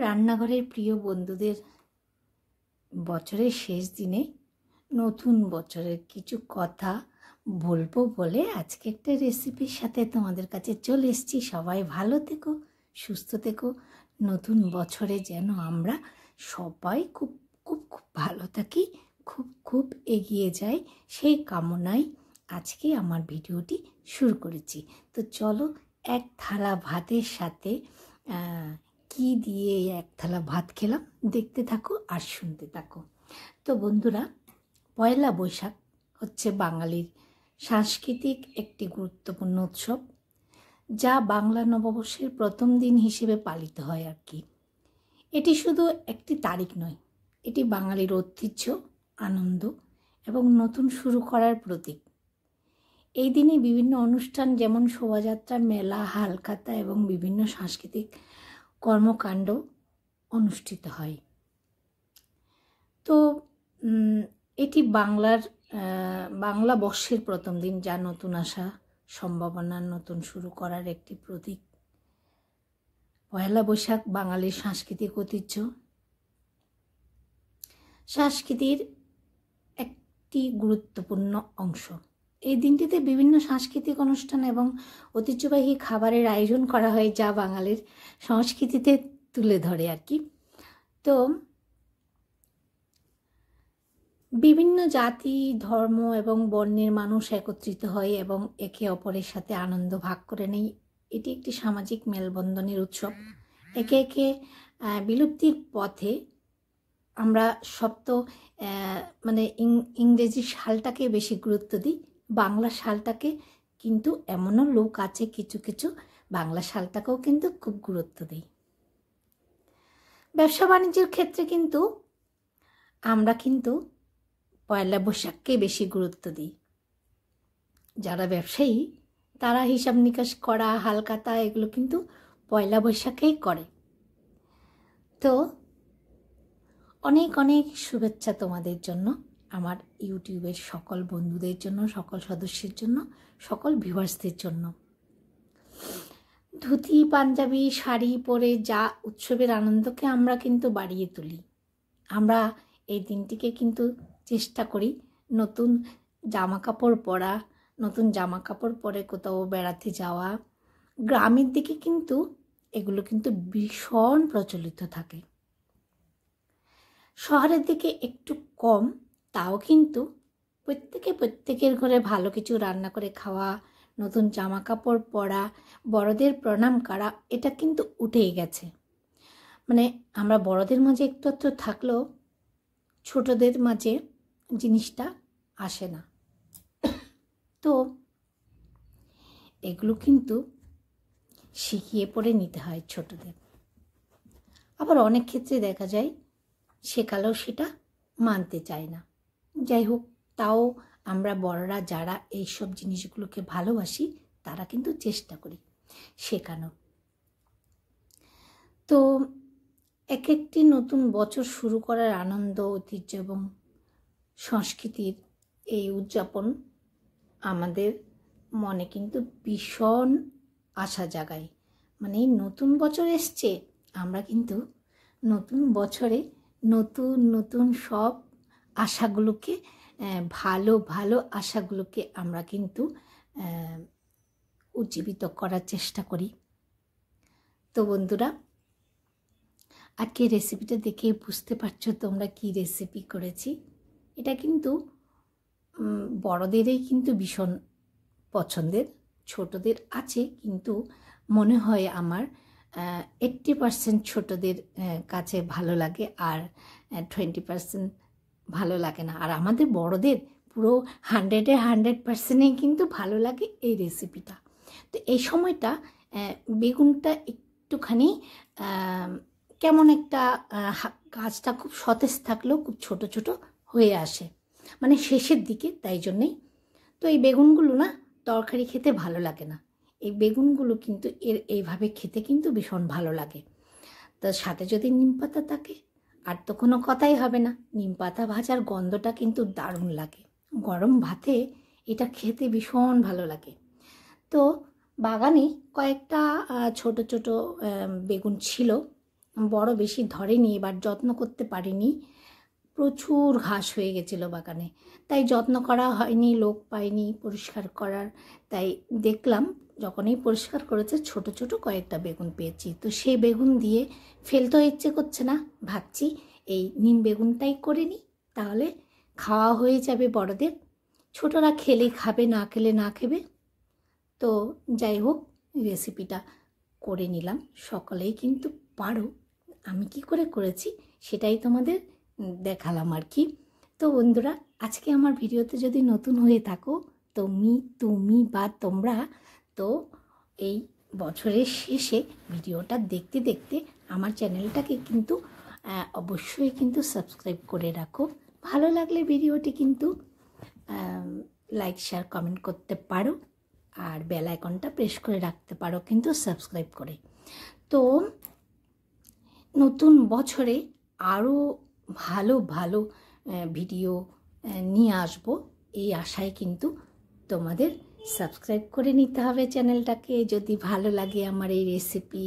রান্নাঘরের প্রিয় বন্ধুদের, বছরের শেষ দিনে নতুন বছরের কিছু কথা বলবো বলে আজকে একটা রেসিপির সাথে তোমাদের কাছে চলে এসেছি। সবাই ভালো থেকো, সুস্থ থেকো। নতুন বছরে যেন আমরা সবাই খুব খুব খুব ভালো থাকি, খুব খুব এগিয়ে যাই, সেই কামনায় আজকে আমার ভিডিওটি শুরু করেছি। তো চলো, এক থালা ভাতের সাথে কি দিয়ে এক থালা ভাত খেলাম, দেখতে থাকো আর শুনতে থাকো। তো বন্ধুরা, পয়লা বৈশাখ হচ্ছে বাঙালির সাংস্কৃতিক একটি গুরুত্বপূর্ণ উৎসব, যা বাংলা নববর্ষের প্রথম দিন হিসেবে পালিত হয় আর কি। এটি শুধু একটি তারিখ নয়, এটি বাঙালির ঐতিহ্য, আনন্দ এবং নতুন শুরু করার প্রতীক। এই দিনে বিভিন্ন অনুষ্ঠান যেমন শোভাযাত্রা, মেলা, হালখাতা এবং বিভিন্ন সাংস্কৃতিক কর্মকাণ্ড অনুষ্ঠিত হয়। তো এটি বাংলা বর্ষের প্রথম দিন, যা নতুন আশা, সম্ভাবনা, নতুন শুরু করার একটি প্রতীক। পয়লা বৈশাখ বাঙালির সাংস্কৃতিক ঐতিহ্য, সংস্কৃতির একটি গুরুত্বপূর্ণ অংশ। এই দিনটিতে বিভিন্ন সাংস্কৃতিক অনুষ্ঠান এবং ঐতিহ্যবাহী খাবারের আয়োজন করা হয়, যা বাঙালির সংস্কৃতিতে তুলে ধরে আর কি। তো বিভিন্ন জাতি, ধর্ম এবং বর্ণের মানুষ একত্রিত হয় এবং একে অপরের সাথে আনন্দ ভাগ করে নেয়। এটি একটি সামাজিক মেলবন্ধনের উৎসব। একে একে বিলুপ্তির পথে আমরা সব তো ইংরেজি সালটাকে বেশি গুরুত্ব দিই, বাংলা সালটাকে কিন্তু এমনও লোক আছে কিছু কিছু বাংলা সালটাকেও কিন্তু খুব গুরুত্ব দিই। ব্যবসা বাণিজ্যের ক্ষেত্রে কিন্তু আমরা কিন্তু পয়লা বৈশাখকে বেশি গুরুত্ব দিই। যারা ব্যবসায়ী তারা হিসাব নিকাশ করা, হালখাতা এগুলো কিন্তু পয়লা বৈশাখেই করে। তো অনেক অনেক শুভেচ্ছা তোমাদের জন্য, আমার ইউটিউবের সকল বন্ধুদের জন্য, সকল সদস্যের জন্য, সকল ভিউয়ার্সদের জন্য। ধুতি, পাঞ্জাবি, শাড়ি পরে যা উৎসবের আনন্দকে আমরা কিন্তু বাড়িয়ে তুলি। আমরা এই দিনটিকে কিন্তু চেষ্টা করি নতুন জামা কাপড় পরা, নতুন জামা কাপড় পরে কোথাও বেড়াতে যাওয়া। গ্রামের দিকে কিন্তু এগুলো কিন্তু ভীষণ প্রচলিত থাকে, শহরের দিকে একটু কম। তাও কিন্তু প্রত্যেকের ঘরে ভালো কিছু রান্না করে খাওয়া, নতুন জামা কাপড় পরা, বড়দের প্রণাম করা, এটা কিন্তু উঠেই গেছে। আমরা বড়দের মাঝে একটু একটু থাকলেও ছোটদের মাঝে জিনিসটা আসে না। তো এগুলো কিন্তু শিখিয়ে পড়ে নিতে হয় ছোটদের। আবার অনেক ক্ষেত্রে দেখা যায় শেখালেও সেটা মানতে চায় না। যাই হোক, তাও আমরা বড়রা যারা এইসব জিনিসগুলোকে ভালোবাসি তারা কিন্তু চেষ্টা করি শেখানোর। তো এক একটি নতুন বছর শুরু করার আনন্দ, ঐতিহ্য এবং সংস্কৃতির এই উদযাপন আমাদের মনে কিন্তু ভীষণ আশা জাগায়। নতুন বছর এসছে, আমরা কিন্তু নতুন বছরে নতুন নতুন সব আশাগুলোকে, ভালো ভালো আশাগুলোকে আমরা কিন্তু উজ্জীবিত করার চেষ্টা করি। তো বন্ধুরা, আজকে রেসিপিটা দেখে বুঝতে পারছো তোমরা কি রেসিপি করেছি। এটা কিন্তু বড়দেরই কিন্তু ভীষণ পছন্দের, ছোটদের আছে কিন্তু মনে হয় আমার 80% ছোটদের কাছে ভালো লাগে আর 20% ভালো লাগে না। আর আমাদের বড়দের পুরো 100% কিন্তু ভালো লাগে এই রেসিপিটা। তো এই সময়টা বেগুনটা একটুখানি কেমন একটা গাছটা খুব সতেজ থাকলেও খুব ছোট ছোট হয়ে আসে শেষের দিকে, তাই জন্যেই। তো এই বেগুনগুলো না তরকারি খেতে ভালো লাগে না, এই বেগুনগুলো কিন্তু এইভাবে খেতে কিন্তু ভীষণ ভালো লাগে। তার সাথে যদি নিম পাতা থাকে আর তো কোনো কথাই হবে না। নিম পাতা ভাজার গন্ধটা কিন্তু দারুণ লাগে, গরম ভাতে এটা খেতে ভীষণ ভালো লাগে। তো বাগানে কয়েকটা ছোট ছোট বেগুন ছিল, বড় বেশি ধরেনি, এবার যত্ন করতে পারিনি, প্রচুর ঘাস হয়ে গেছিলো বাগানে, তাই যত্ন করা হয়নি, লোক পাইনি পরিষ্কার করার। তাই দেখলাম যখনই পরিষ্কার করেছে ছোট ছোট কয়েকটা বেগুন পেয়েছি, তো সেই বেগুন দিয়ে ফেলতে ইচ্ছে করছে না, ভাবছি এই নিম বেগুনটাই করে নিই, তাহলে খাওয়া হয়ে যাবে বড়দের, ছোটরা খেলেই খাবে, না খেলে না খেবে। তো যাই হোক, রেসিপিটা করে নিলাম। সকলেই কিন্তু পারো, আমি কি করে করেছি সেটাই তোমাদের দেখালাম আর কি। তো বন্ধুরা, আজকে আমার ভিডিওতে যদি নতুন হয়ে থাকো, তুমি বা তোমরা, তো এই বছরের শেষে ভিডিওটা দেখতে দেখতে আমার চ্যানেলটাকে কিন্তু অবশ্যই কিন্তু সাবস্ক্রাইব করে রাখো। ভালো লাগলে ভিডিওটি কিন্তু লাইক শেয়ার কমেন্ট করতে পারো, আর বেল আইকনটা প্রেস করে রাখতে পারো কিন্তু সাবস্ক্রাইব করে। তো নতুন বছরে আরও ভালো ভালো ভিডিও নিয়ে আসবো, এই আশায় কিন্তু তোমাদের সাবস্ক্রাইব করে নিতে হবে চ্যানেলটাকে যদি ভালো লাগে আমার এই রেসিপি।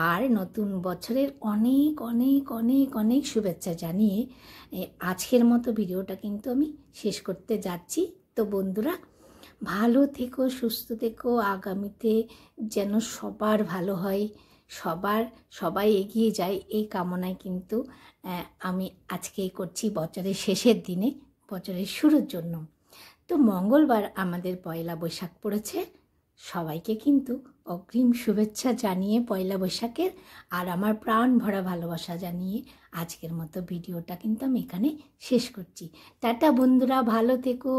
আর নতুন বছরের অনেক অনেক অনেক অনেক শুভেচ্ছা জানিয়ে আজকের মতো ভিডিওটা কিন্তু আমি শেষ করতে যাচ্ছি। তো বন্ধুরা, ভালো থেকো, সুস্থ থেকো, আগামীতে যেন সবার ভালো হয়, সবাই এগিয়ে যায়, এই কামনায় কিন্তু আমি আজকেই করছি বছরের শেষের দিনে, বছরের শুরুর জন্য। তো মঙ্গলবার আমাদের পয়লা বৈশাখ পড়েছে, সবাইকে কিন্তু অগ্রিম শুভেচ্ছা জানিয়ে পয়লা বৈশাখের, আর আমার প্রাণ ভরা ভালোবাসা জানিয়ে আজকের মতো ভিডিওটা কিন্তু আমি এখানে শেষ করছি। টাটা বন্ধুরা, ভালো থেকো।